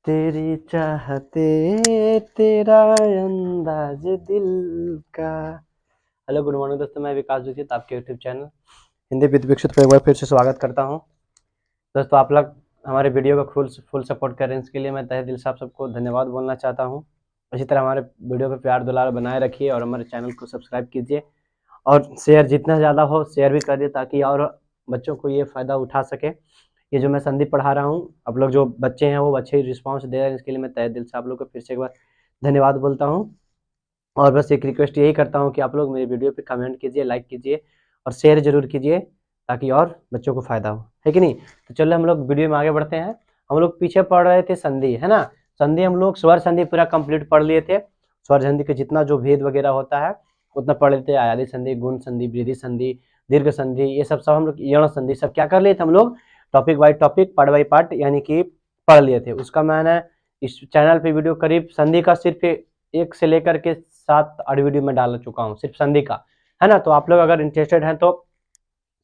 तेरी चाहते तेरा अंदाज दिल का। हेलो गुड मॉर्निंग दोस्तों, मैं विकास जोशी आपके यूट्यूब चैनल हिंदी विद विकसित पर एक बार फिर से स्वागत करता हूं। दोस्तों आप लोग हमारे वीडियो को फुल सपोर्ट कर रहे हैं, इसके लिए मैं तहे दिल से आप सबको धन्यवाद बोलना चाहता हूं। इसी तरह हमारे वीडियो पर प्यार दुलार बनाए रखिए और हमारे चैनल को सब्सक्राइब कीजिए और शेयर जितना ज़्यादा हो शेयर भी करिए ताकि और बच्चों को ये फ़ायदा उठा सके। ये जो मैं संदीप पढ़ा रहा हूँ, आप लोग जो बच्चे हैं वो अच्छे रिस्पांस दे रहे हैं, इसके लिए मैं तहे दिल से आप लोग को फिर से एक बार धन्यवाद बोलता हूँ। और बस एक रिक्वेस्ट यही करता हूँ कि आप लोग मेरे वीडियो पे कमेंट कीजिए, लाइक कीजिए और शेयर जरूर कीजिए ताकि और बच्चों को फायदा हो, है कि नहीं। तो चलो हम लोग वीडियो में आगे बढ़ते हैं। हम लोग पीछे पढ़ रहे थे संधि, है ना। संधि हम लोग स्वर संधि पूरा कंप्लीट पढ़ लिए थे। स्वर संधि के जितना जो भेद वगैरह होता है उतना पढ़ लेते हैं। आयादी संधि, गुण संधि, वृद्धि संधि, दीर्घ संधि, ये सब हम लोग यण संधि सब क्या कर लिए थे हम लोग, topic by topic, part by part यानी कि पढ़ लिए थे। उसका मैंने इस चैनल पे वीडियो करीब संधि का सिर्फ 1 से लेकर के 7-8 वीडियो में डाल चुका हूँ सिर्फ संधि का, है ना। तो आप लोग अगर इंटरेस्टेड हैं तो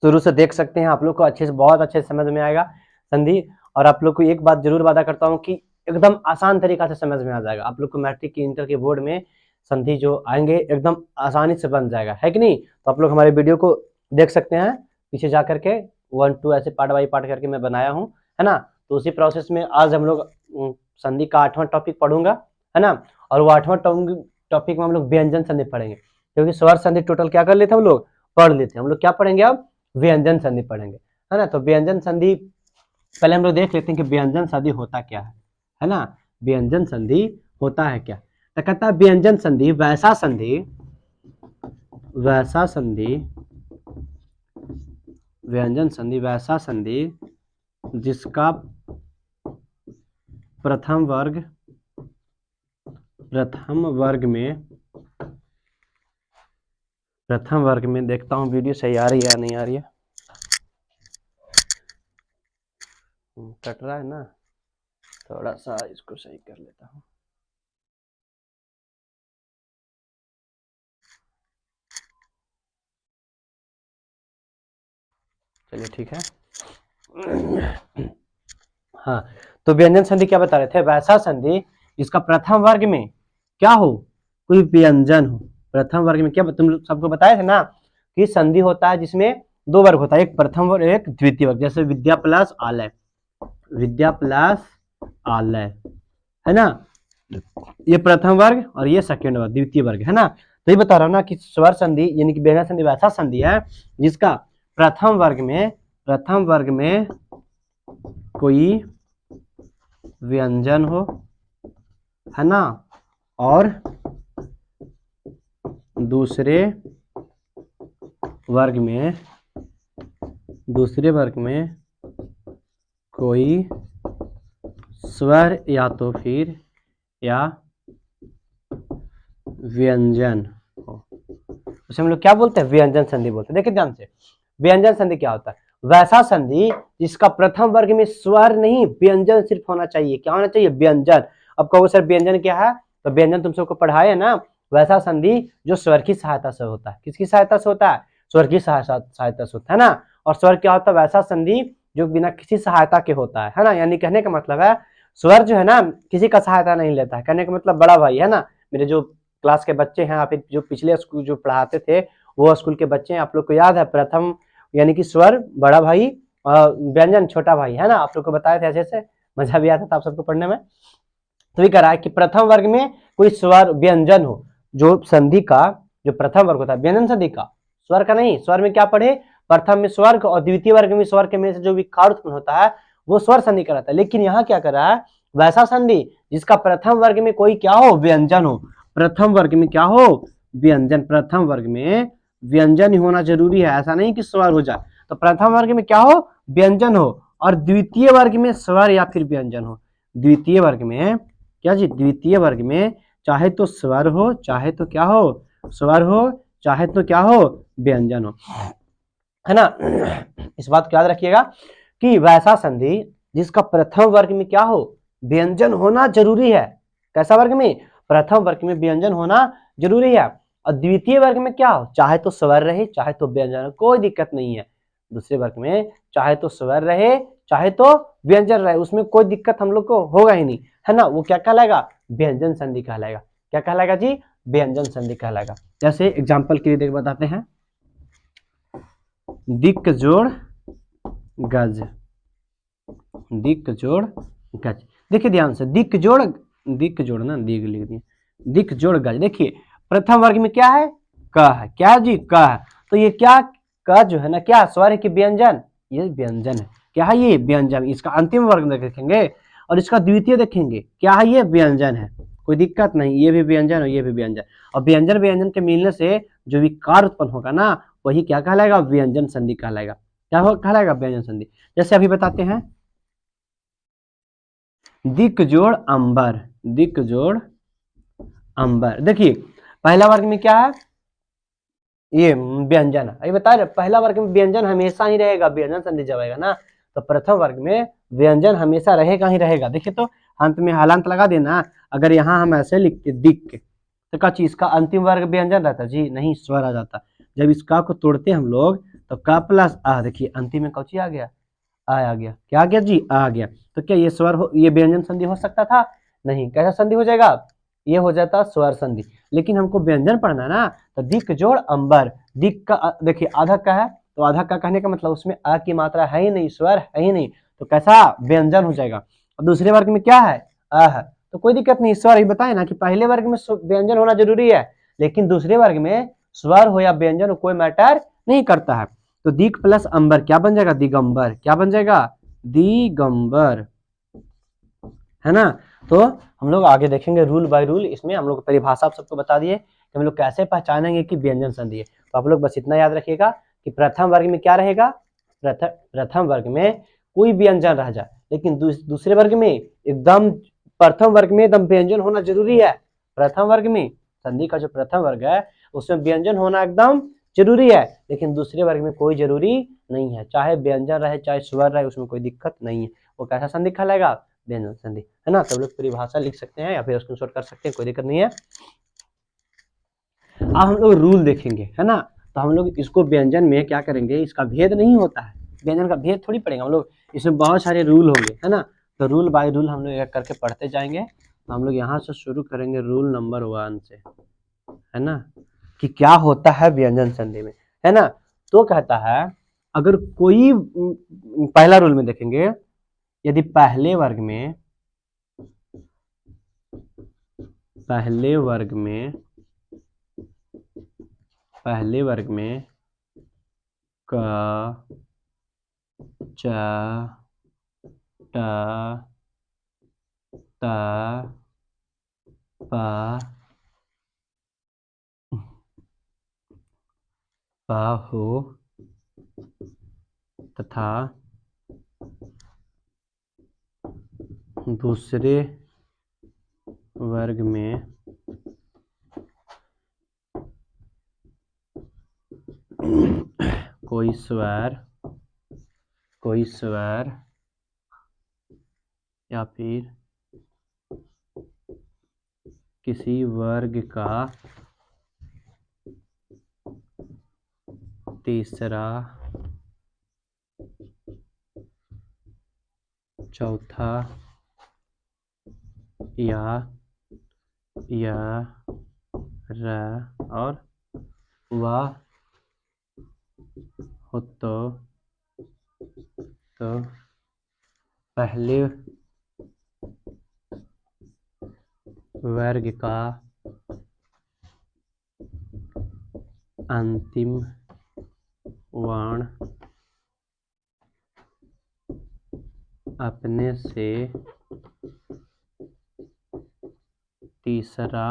शुरू से देख सकते हैं, आप लोग को अच्छे से बहुत अच्छे समझ में आएगा संधि। और आप लोग को एक बात जरूर वादा करता हूँ कि एकदम आसान तरीका से समझ में आ जाएगा। आप लोग को मैट्रिक की इंटर के बोर्ड में संधि जो आएंगे एकदम आसानी से बन जाएगा, है कि नहीं। तो आप लोग हमारे वीडियो को देख सकते हैं, पीछे जा करके 1 2 ऐसे पार्ट बाई पार्ट करके मैं बनाया हूँ, है ना। तो उसी प्रोसेस में आज हम लोग संधि का 8वां टॉपिक पढ़ूंगा, है ना। और वो 8वां टॉपिक में हम लोग व्यंजन संधि पढ़ेंगे, क्योंकि स्वर संधि टोटल क्या कर लेते हम लोग, पढ़ लेते। हम लोग क्या पढ़ेंगे अब, व्यंजन संधि पढ़ेंगे, है ना। तो व्यंजन संधि पहले हम लोग देख लेते हैं कि व्यंजन संधि होता क्या है ना। व्यंजन संधि होता है क्या, तो कहता है व्यंजन संधि वैसा संधि व्यंजन संधि वैसा संधि जिसका प्रथम वर्ग में देखता हूँ वीडियो सही आ रही है या नहीं आ रही है। कट रहा है ना, थोड़ा सा इसको सही कर लेता हूँ। चलिए ठीक है। हाँ, तो व्यंजन संधि क्या बता रहे थे, वैसा संधि जिसका प्रथम वर्ग में क्या हो, कोई व्यंजन हो। प्रथम वर्ग में क्या तुम सबको बताए थे ना कि संधि होता है जिसमें 2 वर्ग होता है, एक प्रथम वर्ग एक द्वितीय वर्ग। जैसे विद्या प्लस आलय, है ना, ये प्रथम वर्ग और ये सेकेंड वर्ग द्वितीय वर्ग, है ना। तो ये बता रहा हूं ना कि स्वर संधि यानी कि व्यंजन संधि वैसा संधि है जिसका प्रथम वर्ग में कोई व्यंजन हो, है ना, और दूसरे वर्ग में कोई स्वर या तो फिर या व्यंजन हो, उसे हम लोग क्या बोलते हैं, व्यंजन संधि बोलते हैं। देखिए ध्यान से, व्यंजन संधि क्या होता है, वैसा संधि जिसका प्रथम वर्ग में स्वर नहीं व्यंजन सिर्फ होना चाहिए। क्या होना चाहिए, व्यंजन। अब कहो सर व्यंजन क्या है, तो व्यंजन तुम सबको पढ़ाए है ना, वैसा संधि जो स्वर की सहायता से होता है। किसकी सहायता से होता है, स्वर की सहायता से होता है ना। और स्वर क्या होता है, वैसा संधि जो बिना किसी सहायता के होता है ना। यानी कहने का मतलब है स्वर जो है ना किसी का सहायता नहीं लेता है। कहने का मतलब बड़ा भाई, है ना, मेरे जो क्लास के बच्चे हैं, आप जो पिछले स्कूल जो पढ़ाते थे वो स्कूल के बच्चे हैं, आप लोग को याद है प्रथम यानी कि स्वर बड़ा भाई और व्यंजन छोटा भाई, है ना। आप लोग को बताए थे, अच्छे से मजा भी आता था आप सबको पढ़ने में। तो ये कह रहा है कि प्रथम वर्ग में कोई स्वर व्यंजन हो, जो संधि का जो प्रथम वर्ग होता है व्यंजन संधि का, स्वर का नहीं। स्वर में क्या पढ़े, प्रथम में स्वर्ग और द्वितीय वर्ग में स्वर के में से जो विकार उत्पन्न होता है वो स्वर संधि कराता है। लेकिन यहाँ क्या कर रहा है, वैसा संधि जिसका प्रथम वर्ग में कोई क्या हो, व्यंजन हो। प्रथम वर्ग में क्या हो, व्यंजन। प्रथम वर्ग में व्यंजन ही होना जरूरी है, ऐसा नहीं कि स्वर हो जाए। तो प्रथम वर्ग में क्या हो, व्यंजन हो, और द्वितीय वर्ग में स्वर या फिर व्यंजन हो। द्वितीय वर्ग में क्या जी, द्वितीय वर्ग में चाहे तो स्वर हो, चाहे तो क्या हो, स्वर हो, चाहे तो क्या हो, व्यंजन हो, है ना। इस बात को याद रखिएगा कि वैसा संधि जिसका प्रथम वर्ग में क्या हो, व्यंजन होना जरूरी है। कैसा वर्ग में, प्रथम वर्ग में व्यंजन होना जरूरी है। और द्वितीय वर्ग में क्या हो, चाहे तो स्वर रहे चाहे तो व्यंजन, कोई दिक्कत नहीं है। दूसरे वर्ग में चाहे तो स्वर रहे चाहे तो व्यंजन रहे, उसमें कोई दिक्कत हम लोग को होगा ही नहीं, है ना। वो क्या कहलाएगा? व्यंजन संधि कहलाएगा। क्या कहलाएगा जी? व्यंजन संधि कहलाएगा। जैसे एग्जाम्पल के लिए देख बताते हैं, दिक जोड़ गज, दिक जोड़ गज। देखिए ध्यान से, दिक जोड़ ना दिग लिख दिए, दिक जोड़ गज। देखिए प्रथम वर्ग में क्या है? क है। क्या जी? क है। तो ये क्या क जो है ना, क्या स्वर है कि व्यंजन? ये व्यंजन है। क्या है? ये व्यंजन। इसका अंतिम वर्ग देखेंगे और इसका द्वितीय देखेंगे, क्या है? ये व्यंजन है। कोई दिक्कत नहीं, ये भी व्यंजन और ये भी व्यंजन। और व्यंजन व्यंजन के मिलने से जो विकार उत्पन्न होगा ना, वही क्या कहलाएगा? व्यंजन संधि कहलाएगा। क्या हो कहलाएगा? व्यंजन संधि। जैसे अभी बताते हैं, दिक जोड़ अंबर, दिक जोड़ अंबर। देखिए पहला वर्ग में क्या है? ये व्यंजन है। अभी बता रहे पहला वर्ग में व्यंजन हमेशा ही रहेगा, व्यंजन संधि जब आएगा ना, तो प्रथम वर्ग में व्यंजन हमेशा रहेगा ही रहेगा। देखिए तो अंत में हलांत लगा देना। अगर यहाँ हम ऐसे लिखते दिक, तो क्या चीज का अंतिम वर्ग व्यंजन रहता? जी नहीं, स्वर आ जाता। जब इस का को तोड़ते हम लोग तो का प्लस आ, देखिए अंतिम में कौची आ गया? आ गया। क्या आ गया जी? आ गया। तो क्या ये स्वर ये व्यंजन संधि हो सकता था? नहीं। कैसा संधि हो जाएगा? ये हो जाता स्वर संधि। लेकिन हमको व्यंजन पढ़ना है ना, तो दिक जोड़ अंबर। दिक का देखिए आधा का है, तो आधा का कहने का मतलब उसमें आ की मात्रा है ही नहीं, स्वर है ही नहीं, तो कैसा? व्यंजन हो जाएगा। और दूसरे वर्ग में क्या है? आ है, तो कोई दिक्कत नहीं। स्वर ही बताए ना कि पहले वर्ग में व्यंजन होना जरूरी है, लेकिन दूसरे वर्ग में स्वर हो या व्यंजन हो कोई मैटर नहीं करता है। तो दिक प्लस अंबर क्या बन जाएगा? दिगंबर। क्या बन जाएगा? दिगंबर, है ना। तो हम लोग आगे देखेंगे रूल बाय रूल। इसमें हम लोग परिभाषा आप सबको बता दिए कि हम लोग कैसे पहचानेंगे कि व्यंजन संधि है। तो आप लोग बस इतना याद रखिएगा कि प्रथम वर्ग में क्या रहेगा? प्रथम वर्ग में कोई व्यंजन रह जाए, लेकिन दूसरे वर्ग में एकदम, प्रथम वर्ग में एकदम व्यंजन होना जरूरी है। प्रथम वर्ग में संधि का जो प्रथम वर्ग है उसमें व्यंजन होना एकदम जरूरी है, लेकिन दूसरे वर्ग में कोई जरूरी नहीं है। चाहे व्यंजन रहे चाहे स्वर रहे, उसमें कोई दिक्कत नहीं है। वो कैसा संधि कहलाएगा? व्यंजन संधि, है ना। सब लोग परिभाषा लिख सकते हैं या फिर स्क्रीनशॉट कर सकते हैं, कोई दिक्कत नहीं है। अब हम लोग रूल देखेंगे, है ना। तो हम लोग इसको व्यंजन में क्या करेंगे, इसका भेद नहीं होता है, व्यंजन का भेद थोड़ी पड़ेगा हम लोग, इसमें बहुत सारे रूल होंगे, है ना। तो रूल बाय रूल हम लोग एक करके पढ़ते जाएंगे। तो हम लोग यहाँ से शुरू करेंगे रूल नंबर 1 से, है ना, कि क्या होता है व्यंजन संधि में, है ना। तो कहता है अगर कोई, पहला रूल में देखेंगे, यदि पहले वर्ग में क च ट त प हो तथा दूसरे वर्ग में कोई स्वर या फिर किसी वर्ग का तीसरा, चौथा या र और वह हो तो पहले वर्ग का अंतिम वर्ण अपने से तीसरे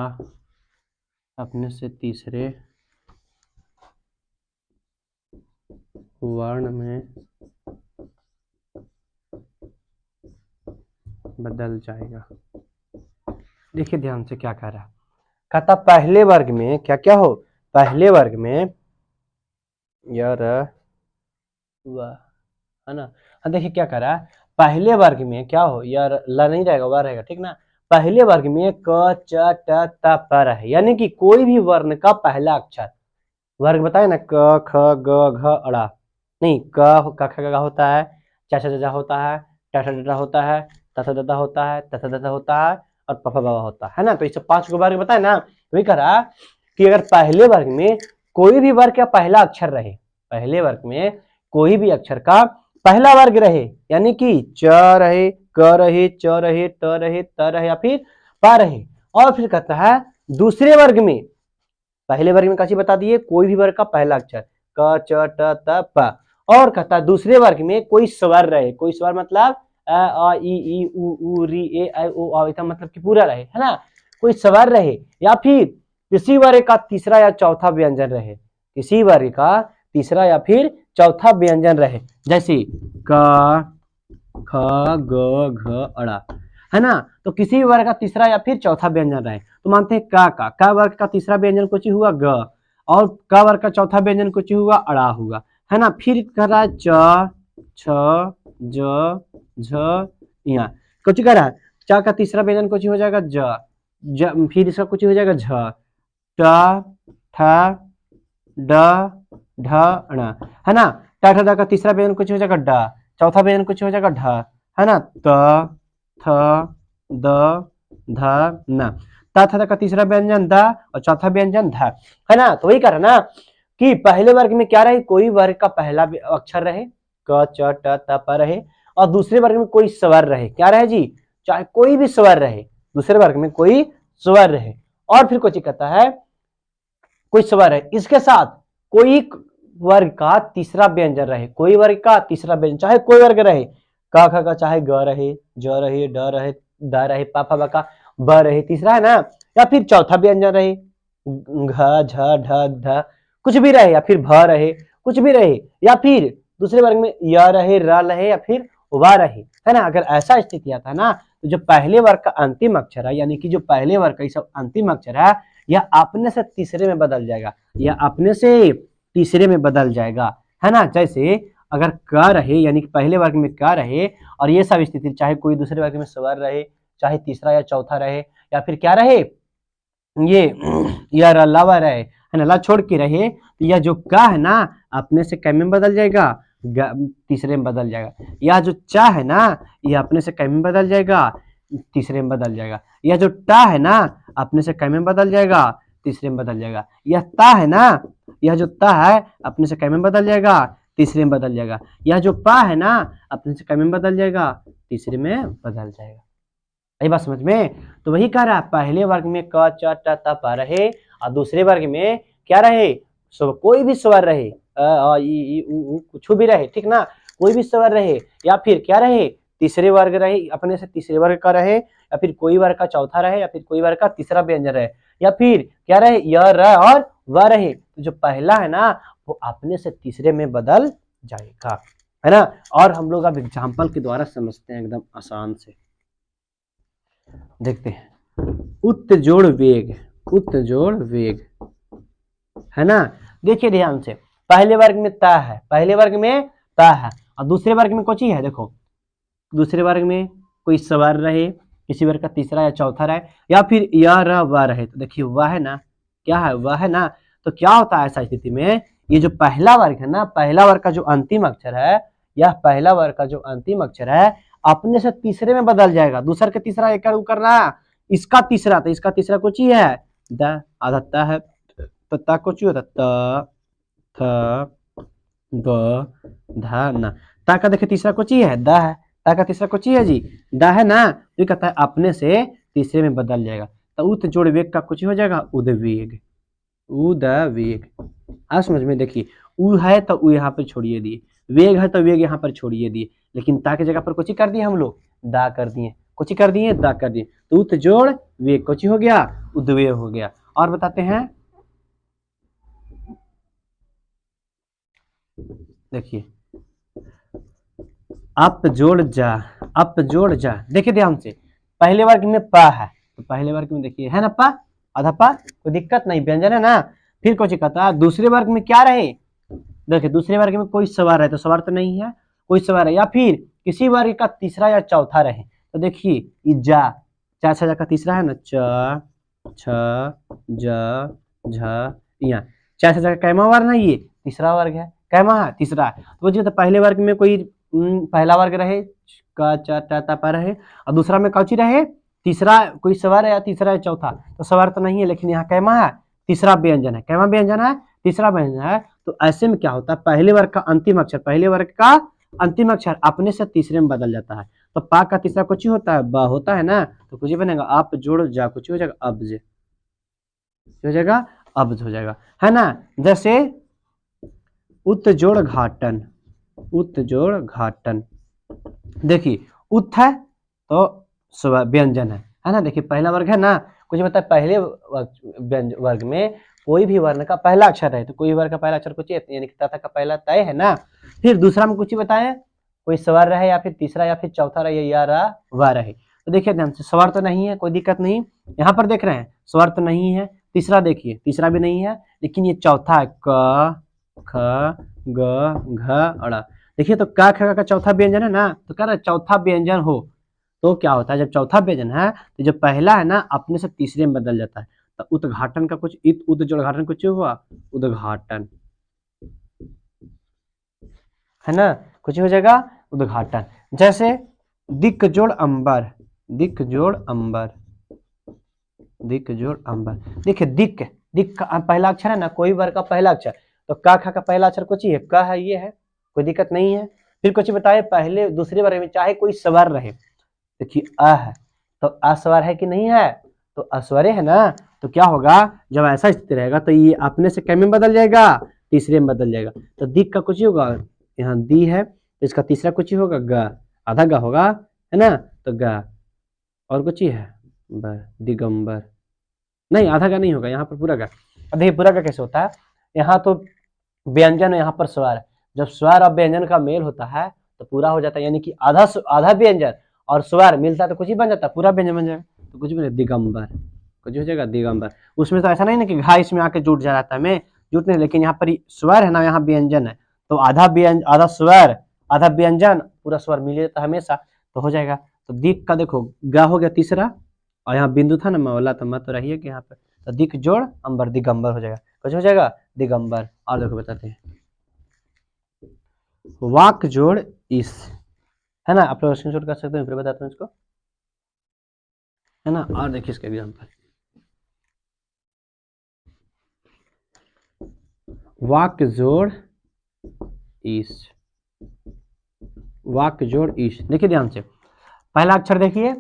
वर्ण में बदल जाएगा। देखिए ध्यान से क्या कह रहा है, कहता पहले वर्ग में क्या क्या हो, पहले वर्ग में यार वह, है ना। हाँ देखिए क्या कह रहा है, पहले वर्ग में क्या हो यार, ला नहीं रहेगा वह रहेगा, ठीक ना। पहले वर्ग में क च ट त प है, यानी कि कोई भी वर्ण का पहला अक्षर, वर्ग बताए ना क ख ग घ अड़ा, नहीं, क ख ग घ होता है, च छ ज झ होता है, ट ठ ड ढ होता है, त थ द द होता है, त थ द द होता है और प फ ब भ होता है ना। तो इसे 5 को वर्ग बताए ना। वही कह रहा कि अगर पहले वर्ग में कोई भी वर्ग का पहला अक्षर रहे, पहले वर्ग में कोई भी अक्षर का पहला वर्ग रहे, यानी कि च रहे, क रहे, च रहे, ट रहे, त रहे या फिर प रहे, और फिर कहता है दूसरे वर्ग में, पहले वर्ग में कैसे बता दिए, कोई भी वर्ग का पहला अक्षर क च ट त प, और कहता है दूसरे वर्ग में कोई स्वर रहे, कोई स्वर मतलब अ आ इ ई उ ऊ री ए ऐ ओ औ, इसका मतलब कि पूरा रहे, है ना, कोई स्वर रहे, या फिर किसी वर्ग का तीसरा या चौथा व्यंजन रहे, किसी वर्ग का तीसरा या फिर चौथा व्यंजन रहे, जैसे क ख ग घ अड़ा, है ना। तो किसी भी वर्ग का तीसरा या फिर चौथा व्यंजन रहे, तो मानते हैं का वर्ग का तीसरा व्यंजन कुछ हुआ ग, और क वर्ग का चौथा व्यंजन कुछ हुआ अड़ा हुआ, है ना। फिर कर रहा है च छ ज झ यहाँ कुछ कर रहा है, च का तीसरा व्यंजन कुछ हो जाएगा फिर इसका कुछ हो जाएगा झ, ट ठ ड ढ ण, है ना। ट ठ ड का तीसरा व्यंजन कुछ हो जाएगा ड, चौथा व्यंजन कुछ हो जाएगा ढ, है ना, त थ द ध न, त थ द का तीसरा व्यंजन द और चौथा व्यंजन ध, है ना। तो वही कह रहा ना कि पहले वर्ग में क्या रहे, कोई वर्ग का पहला अक्षर रहे, क च ट त प रहे, और दूसरे वर्ग में कोई स्वर रहे, क्या रहे जी, चाहे कोई भी स्वर रहे, दूसरे वर्ग में कोई स्वर रहे, और फिर कुछ कहता है कोई स्वर है, इसके साथ कोई वर्ग का तीसरा व्यंजन रहे, कोई वर्ग का तीसरा व्यंजन, चाहे कोई वर्ग रहे, क ख का चाहे ग रहे, ज रहे, ड रहे, द रहे, प फ ब का ब रहे, तीसरा है ना, या फिर चौथा व्यंजन रहे, घ झ ढ ध कुछ भी रहे, या फिर भ रहे, कुछ भी रहे, या फिर दूसरे वर्ग में य रहे, र रहे, या फिर व रहे, है ना। अगर ऐसा स्थिति आता है ना, तो जो पहले वर्ग का अंतिम अक्षर है, यानी कि जो पहले वर्ग का सब अंतिम अक्षर है, यह अपने से तीसरे में बदल जाएगा, यह अपने से तीसरे में बदल जाएगा, है ना। जैसे अगर क रहे, यानी कि पहले वर्ग में क रहे, और ये सब स्थिति चाहे कोई दूसरे वर्ग में स्वर रहे, चाहे तीसरा या चौथा रहे, या फिर क्या रहे, ये या लावा रहे, है ना, ला छोड़ के रहे, तो यह जो का है ना अपने से कै में बदल जाएगा, तीसरे में बदल जाएगा। यह जो चा है ना, यह अपने से कै में बदल जाएगा, तीसरे में बदल जाएगा। यह जो टा है ना अपने से कै में बदल जाएगा, तीसरे में बदल जाएगा। यह ता है ना, यह जो ता है अपने से कै में बदल जाएगा, तीसरे में बदल जाएगा। यह जो पा है ना अपने से कै में बदल जाएगा, तीसरे में बदल जाएगा। यही बात समझ में। तो वही कह रहा है पहले वर्ग में क च ट त प रहे, और दूसरे वर्ग में क्या रहे, कोई भी स्वर रहे, अ ई उ कुछ भी रहे, ठीक ना, कोई भी स्वर रहे, या फिर क्या रहे, तीसरे वर्ग रहे, अपने से तीसरे वर्ग का रहे, या फिर कोई वर्ग का चौथा रहे, या फिर कोई वर्ग का तीसरा व्यंजन रहे, या फिर क्या रहे, य र और व रहे, तो जो पहला है ना वो अपने से तीसरे में बदल जाएगा, है ना। और हम लोग अब एग्जाम्पल के द्वारा समझते हैं एकदम आसान से, देखते हैं। उत्तजोड़ वेग, उत्तजोड़ वेग, है ना। देखिए ध्यान से, पहले वर्ग में ता है, पहले वर्ग में ता है, और दूसरे वर्ग में कोची है, देखो दूसरे वर्ग में कोई स्वर रहे, किसी वर्ग का तीसरा या चौथा रहे, या फिर य र व रहे, तो देखिए वह है ना, क्या है, वह है ना। तो क्या होता है ऐसा स्थिति में, ये जो पहला वर्ग है ना, पहला वर्ग का जो अंतिम अक्षर है, यह पहला वर्ग का जो अंतिम अक्षर है अपने से तीसरे में बदल जाएगा। दूसरा के तीसरा एक करना, इसका तीसरा, तो इसका तीसरा कुछ ही है द, आधा त है, तो ता कुछ होता त थ द ध न, ता का देखिए तीसरा कुछ ही है द है, ता का तीसरा कुछ ही है जी द है ना। तो कहता है अपने से तीसरे में बदल जाएगा, तो उत जोड़ वेग का कुछ हो जाएगा उदवेग, उदवेग। आप समझ में, देखिए उ है तो उ यहाँ पर छोड़िए दिए, वेग है तो वेग यहाँ पर छोड़िए दिए, लेकिन ता की जगह पर कुछ कर दिए हम लोग, दा कर दिए, कुछ कर दिए दा कर दिए, तो उत जोड़ वेग कुछ हो गया, उद्वेग हो गया। और बताते हैं, देखिए अप जोड़ जा, अप जोड़ जा, देखिए ध्यान से, पहले वर्ग में प है, तो पहले वर्ग में देखिए है ना प, आधा प, कोई दिक्कत नहीं, व्यंजन है ना। फिर कुछ कहता है दूसरे वर्ग में क्या रहे, देखिए दूसरे वर्ग में कोई स्वर है, तो स्वर तो नहीं है, कोई स्वर है, या फिर किसी वर्ग का तीसरा या चौथा रहे, तो देखिए जा, चा छा का तीसरा है ना, च छ ज झ, यहाँ चा छा का कैमा वर्ग ना, ये तीसरा वर्ग है, कैमा है, तीसरा है। तो जो पहले वर्ग में कोई पहला वर्ग रहे क च ट त प रहे और दूसरा में कौची रहे, तीसरा कोई स्वर है या तीसरा है चौथा, तो स्वर तो नहीं है लेकिन यहाँ कैमा है, तीसरा व्यंजन है। कैमा व्यंजन है, तीसरा व्यंजन है। तो ऐसे में क्या होता है, पहले वर्ग का अंतिम अक्षर, पहले वर्ग का अंतिम अक्षर अपने से तीसरे में बदल जाता है। तो पा का तीसरा कुछ ही होता है, ब होता है ना, तो कुछ ही बनेगा आप जोड़ जा, कुछ हो जाएगा अब्ज, हो जाएगा अब्ज हो जाएगा, है ना। जैसे उत जोड़ घाटन, उत जोड़ घाटन, देखिए उत है तो व्यंजन है ना। देखिए पहला वर्ग है ना, कुछ बता पहले वर्ग में कोई भी वर्ण का पहला अक्षर है, तो कोई वर्ग का पहला अक्षर कुछ यानी तथा का पहला तय है ना। फिर दूसरा में कुछ बताए, कोई स्वर रहे या फिर तीसरा या फिर चौथा रहे या रहा व रहे। तो देखिए ध्यान से, स्वर तो नहीं है, कोई दिक्कत नहीं, यहाँ पर देख रहे हैं स्वर तो नहीं है। तीसरा देखिए, तीसरा भी नहीं है, लेकिन ये चौथा है क ख ग घ अड़ा। देखिए तो क ख का चौथा व्यंजन है ना, तो कह रहा है चौथा व्यंजन हो तो क्या होता है, जब चौथा व्यंजन है तो जब पहला है ना अपने से तीसरे में बदल जाता है। तो उद्घाटन का कुछ उद जोड़ घाटन कुछ हुआ, उद्घाटन, है ना, कुछ हो जाएगा उद्घाटन। जैसे दिक जोड़ अंबर, दिक जोड़ अंबर, दिक जोड़ अंबर। देखिए दिक, दिक का पहला अक्षर है ना, कोई वर्ग का पहला अक्षर, तो का खा का पहला अक्षर कुछ ही है, क है, ये है, कोई दिक्कत नहीं है। फिर कुछ बताए पहले दूसरे वर्ग में चाहे कोई स्वर रहे, देखिए अ है तो अस्वर है कि नहीं है, तो अस्वरे है ना। तो क्या होगा, जब ऐसा स्थिति रहेगा तो ये अपने से कैसे में बदल जाएगा, तीसरे में बदल जाएगा। तो दिक का कुछ ही होगा, यहाँ दी है तो इसका तीसरा कुछ ही होगा ग, आधा ग होगा, है ना, तो ग। और कुछ ही है बर, दिगंबर, नहीं आधा ग नहीं होगा, यहाँ पर पूरा ग। अब देखिए पूरा ग कैसे होता है, यहाँ तो व्यंजन है, यहाँ पर स्वर, जब स्वर और व्यंजन का मेल होता है तो पूरा हो जाता है, यानी कि आधा आधा व्यंजन और स्वर मिलता है तो कुछ ही बन जाता है, पूरा व्यंजन बन जाएगा। तो कुछ बने दिगंबर, कुछ हो जाएगा दिगंबर। उसमें तो ऐसा नहीं ना कि घा इसमें आके जुट जा रहा है, जुट नहीं, लेकिन यहाँ पर स्वर है ना, यहाँ व्यंजन है, तो आधा स्वर आधा व्यंजन पूरा स्वर मिल जाता है हमेशा, तो हो जाएगा। तो दिक का देखो गा हो गया तीसरा, और यहाँ बिंदु था ना मौला, तो मत रहिए कि यहाँ पर, तो दिक जोड़ अंबर, दिगंबर हो जाएगा, कुछ हो जाएगा दिगंबर। और देखो बताते हैं, वाक जोड़ इस, है ना, आप लोग स्क्रीनशॉट कर सकते हैं, फिर बताता हूँ इसको, है ना। और देखिए इसका एग्जाम्पल, वाक जोड़ ईश, वाक जोड़ ईश। देखिए ध्यान से, पहला अक्षर देखिए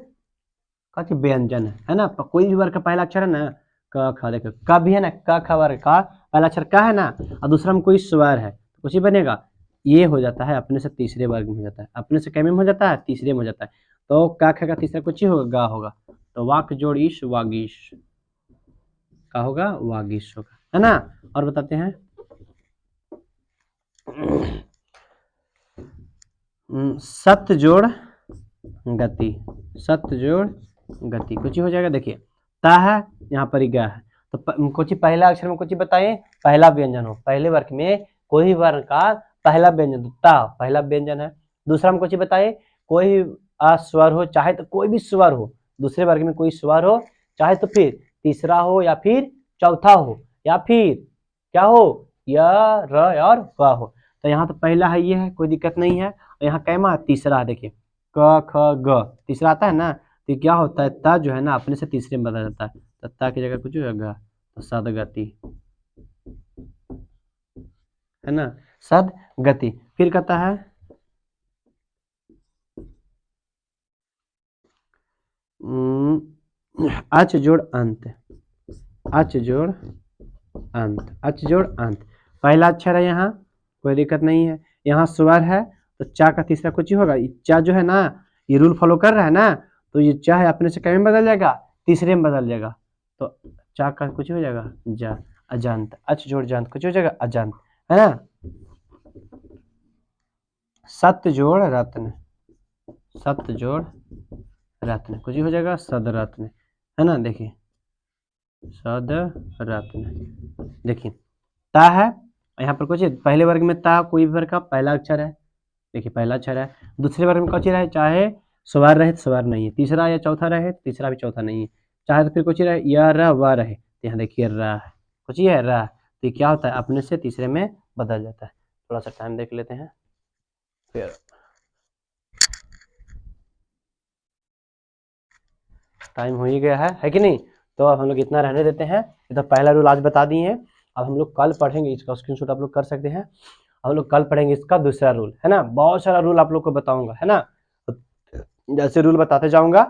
का व्यंजन है ना, कोई भी वर्ग का पहला अक्षर है ना, क ख, देखो क भी है ना, क ख वर्ग का पहला अक्षर का है ना, और दूसरा में कोई स्वर है तो कुछ ही बनेगा, ये हो जाता है अपने से तीसरे वर्ग में हो जाता है, अपने से कैमे में हो जाता है, तीसरे में हो जाता है। तो का ख का तीसरा कुछ ही होगा, गा होगा, तो वाक जोड़ ईश वागीश, का होगा वागीश होगा, है ना। और बताते हैं, सत्य जोड़ गति, सत्य जोड़ गति, कुछ ही हो जाएगा। देखिए ता है, यहाँ पर ही गा है, तो कुछ पहला अक्षर में कुछ बताइए पहला व्यंजन हो, पहले वर्ग में कोई भी वर्ण का पहला व्यंजन, तो ता पहला व्यंजन है। दूसरा में कुछ बताइए कोई अस्वर हो, चाहे तो कोई भी स्वर हो, दूसरे वर्ग में कोई स्वर हो, चाहे तो फिर तीसरा हो या फिर चौथा हो या फिर क्या हो, या र और व हो। तो यहाँ तो पहला है, ये है, कोई दिक्कत नहीं है। यहाँ कैमा तीसरा है, देखिए क ख ग तीसरा आता है ना, तो क्या होता है, ता जो है ना अपने से तीसरे में बदल जाता है, तो ता की जगह कुछ हो जाएगा, तो सद गति, है ना, सद गति। फिर कहता है अच जोड़ अंत, अच जोड़ अंत, अच जोड़ अंत, पहला अक्षर है, यहाँ कोई दिक्कत नहीं है। यहाँ स्वर है तो चा का तीसरा कुछ ही होगा, चा जो है ना ये रूल फॉलो कर रहा है ना, तो ये चा है अपने से कैसे में बदल जाएगा, तीसरे में बदल जाएगा, तो चा का कुछ हो जाएगा जा, अजंत, अच जोड़ जंत, कुछ हो जाएगा अजंत, है ना। सत्य जोड़ रत्न, सत्य जोड़ रत्न, कुछ ही हो जाएगा सद रत्न, है ना। देखिए सद रत्न, देखिए ता है, यहाँ पर कुछ पहले वर्ग में ता कोई भी वर्ग का पहला अक्षर है, देखिए पहला अक्षर है। दूसरे वर्ग में कुछ रहे, चाहे स्वर रहे तो स्वर नहीं है, तीसरा या चौथा रहे तीसरा भी चौथा नहीं है, चाहे तो फिर कुछ रहे या र व रहे, तो यहाँ देखिए र है, कुछ ही है र, तो क्या होता है अपने से तीसरे में बदल जाता है। थोड़ा सा टाइम देख लेते हैं फिर। टाइम हो ही गया है कि नहीं? तो अब हम लोग इतना रहने देते हैं। ये तो पहला रूल आज बता दिए हैं। अब हम लोग कल पढ़ेंगे, इसका स्क्रीनशॉट आप लोग कर सकते हैं। हम लोग कल पढ़ेंगे इसका दूसरा रूल, है ना। बहुत सारा रूल आप लोग को बताऊंगा, है ना। जैसे रूल बताते जाऊंगा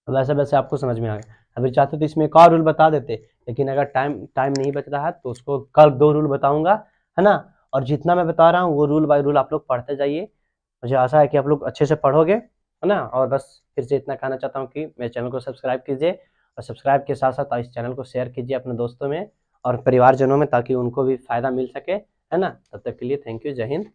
वैसे वैसे आपको समझ में आ गया। अभी चाहते तो इसमें एक और रूल बता देते, लेकिन अगर टाइम टाइम नहीं बच रहा है तो उसको कल 2 रूल बताऊंगा, है ना। और जितना मैं बता रहा हूँ वो रूल बाय रूल आप लोग पढ़ते जाइए। मुझे आशा है कि आप लोग अच्छे से पढ़ोगे, है ना। और बस फिर से इतना कहना चाहता हूँ कि मेरे चैनल को सब्सक्राइब कीजिए, और सब्सक्राइब के साथ साथ इस चैनल को शेयर कीजिए अपने दोस्तों में और परिवारजनों में, ताकि उनको भी फायदा मिल सके, है ना। तब तक के लिए थैंक यू, जय हिंद।